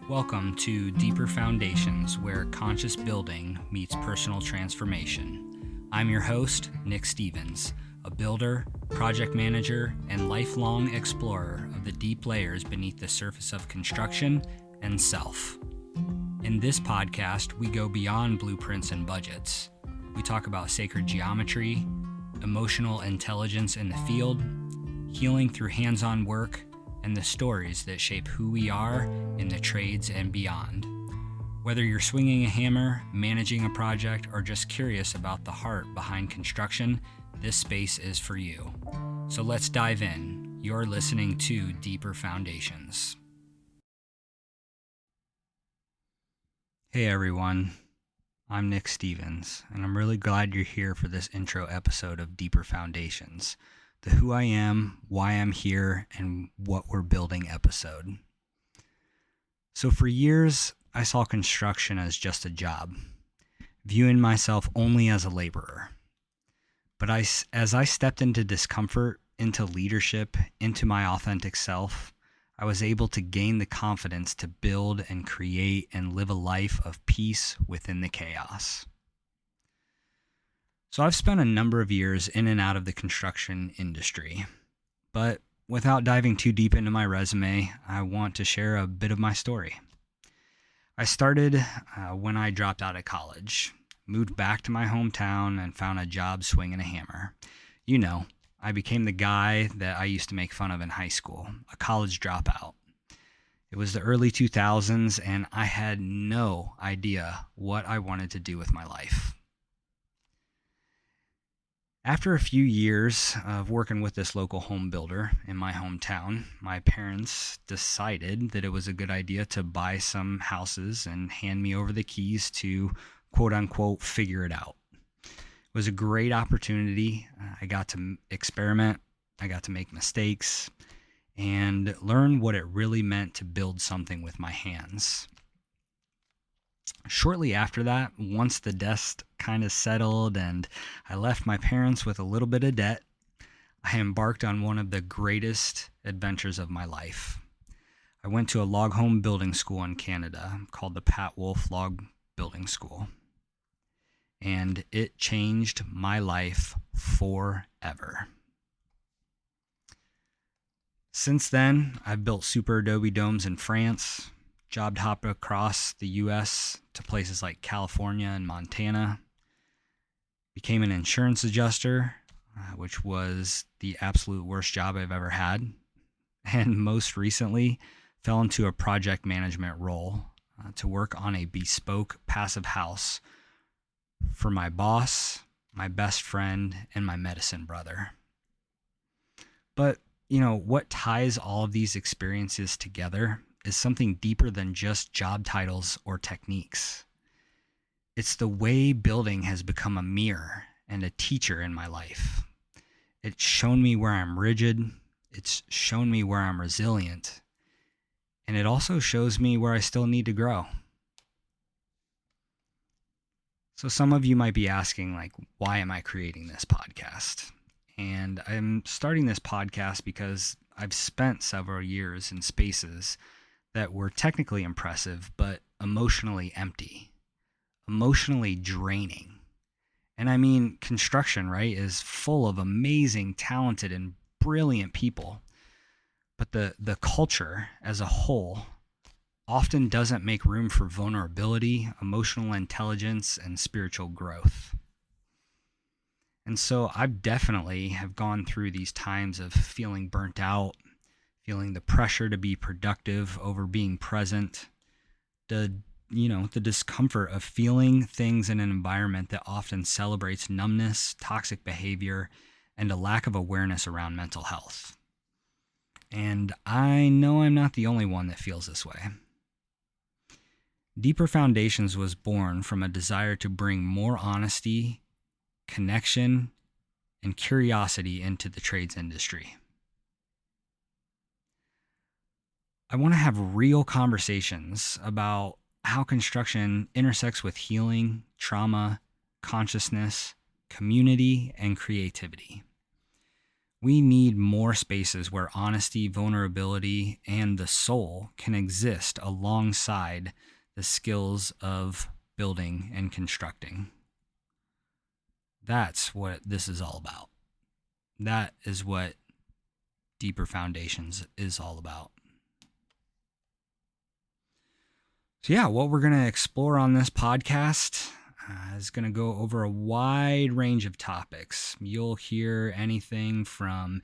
Welcome to Deeper Foundations, where conscious building meets personal transformation. I'm your host, Nick Stevens, a builder, project manager, and lifelong explorer of the deep layers beneath the surface of construction and self. In this podcast, we go beyond blueprints and budgets. We talk about sacred geometry, emotional intelligence in the field, healing through hands-on work, and the stories that shape who we are in the trades and beyond. Whether you're swinging a hammer, managing a project, or just curious about the heart behind construction, this space is for you. So let's dive in. You're listening to Deeper Foundations. Hey everyone, I'm Nick Stevens, and I'm really glad you're here for this intro episode of Deeper Foundations, the who I am, why I'm here, and what we're building episode. So for years, I saw construction as just a job, viewing myself only as a laborer. But as I stepped into discomfort, into leadership, into my authentic self, I was able to gain the confidence to build and create and live a life of peace within the chaos. So I've spent a number of years in and out of the construction industry, but without diving too deep into my resume, I want to share a bit of my story. I started when I dropped out of college, moved back to my hometown, and found a job swinging a hammer. You know, I became the guy that I used to make fun of in high school, a college dropout. It was the early 2000s, and I had no idea what I wanted to do with my life. After a few years of working with this local home builder in my hometown, my parents decided that it was a good idea to buy some houses and hand me over the keys to, quote unquote, figure it out. It was a great opportunity. I got to experiment, I got to make mistakes, and learn what it really meant to build something with my hands. Shortly after that, once the dust kind of settled and I left my parents with a little bit of debt, I embarked on one of the greatest adventures of my life. I went to a log home building school in Canada called the Pat Wolf Log Building School, and it changed my life forever. Since then, I've built super adobe domes in France, job hopped across the U.S. to places like California and Montana, became an insurance adjuster, which was the absolute worst job I've ever had, and most recently fell into a project management role to work on a bespoke passive house for my boss, my best friend, and my medicine brother. But, what ties all of these experiences together is something deeper than just job titles or techniques. It's the way building has become a mirror and a teacher in my life. It's shown me where I'm rigid, it's shown me where I'm resilient, and it also shows me where I still need to grow. So some of you might be asking, why am I creating this podcast? And I'm starting this podcast because I've spent several years in spaces that were technically impressive, but emotionally empty, emotionally draining. And I mean, construction, right, is full of amazing, talented, and brilliant people. But the culture as a whole often doesn't make room for vulnerability, emotional intelligence, and spiritual growth. And so I definitely have gone through these times of feeling burnt out, feeling the pressure to be productive over being present, the discomfort of feeling things in an environment that often celebrates numbness, toxic behavior, and a lack of awareness around mental health. And I know I'm not the only one that feels this way. Deeper Foundations was born from a desire to bring more honesty, connection, and curiosity into the trades industry. I want to have real conversations about how construction intersects with healing, trauma, consciousness, community, and creativity. We need more spaces where honesty, vulnerability, and the soul can exist alongside the skills of building and constructing. That's what this is all about. That is what Deeper Foundations is all about. So yeah, what we're going to explore on this podcast is going to go over a wide range of topics. You'll hear anything from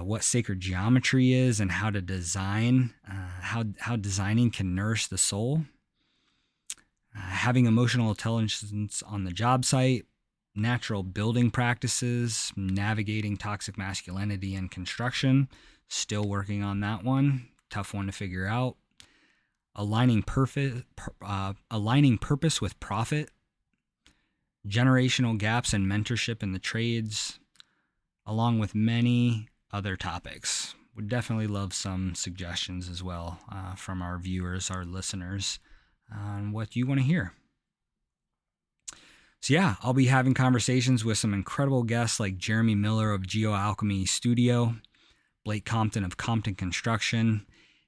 what sacred geometry is and how to design, how designing can nourish the soul, having emotional intelligence on the job site, natural building practices, navigating toxic masculinity in construction, still working on that one, tough one to figure out, aligning purpose with profit, generational gaps in mentorship in the trades, along with many other topics. Would definitely love some suggestions as well from our viewers, our listeners, on what you want to hear. So yeah, I'll be having conversations with some incredible guests like Jeremy Miller of GeoAlchemy Studio, Blake Compton of Compton Construction,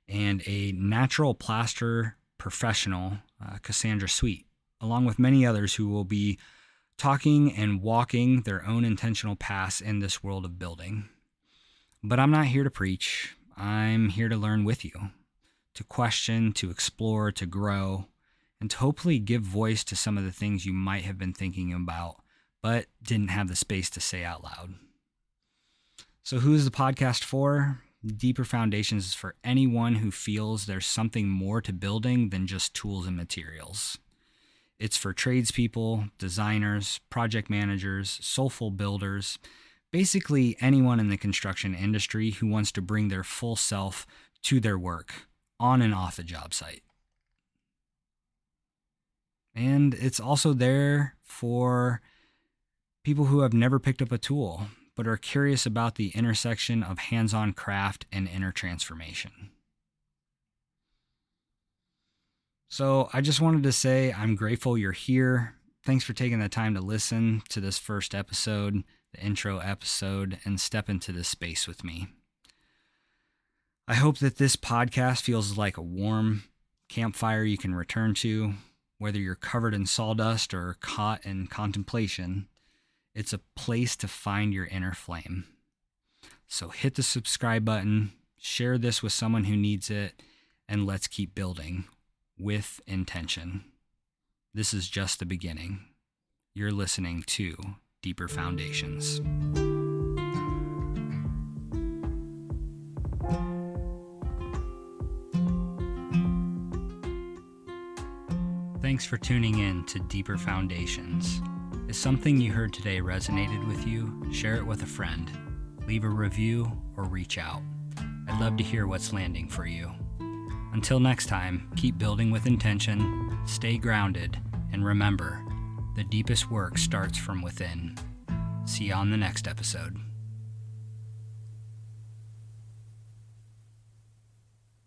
and a natural plaster professional, Cassandra Sweet, along with many others who will be talking and walking their own intentional paths in this world of building. But I'm not here to preach. I'm here to learn with you, to question, to explore, to grow, and to hopefully give voice to some of the things you might have been thinking about, but didn't have the space to say out loud. So who is the podcast for? Deeper Foundations is for anyone who feels there's something more to building than just tools and materials. It's for tradespeople, designers, project managers, soulful builders, basically anyone in the construction industry who wants to bring their full self to their work on and off the job site. And it's also there for people who have never picked up a tool, but are curious about the intersection of hands-on craft and inner transformation. So I just wanted to say I'm grateful you're here. Thanks for taking the time to listen to this first episode, the intro episode, and step into this space with me. I hope that this podcast feels like a warm campfire you can return to, whether you're covered in sawdust or caught in contemplation. It's a place to find your inner flame. So hit the subscribe button, share this with someone who needs it, and let's keep building with intention. This is just the beginning. You're listening to Deeper Foundations. Thanks for tuning in to Deeper Foundations. If something you heard today resonated with you, share it with a friend, leave a review, or reach out. I'd love to hear what's landing for you. Until next time, keep building with intention, stay grounded, and remember, the deepest work starts from within. See you on the next episode.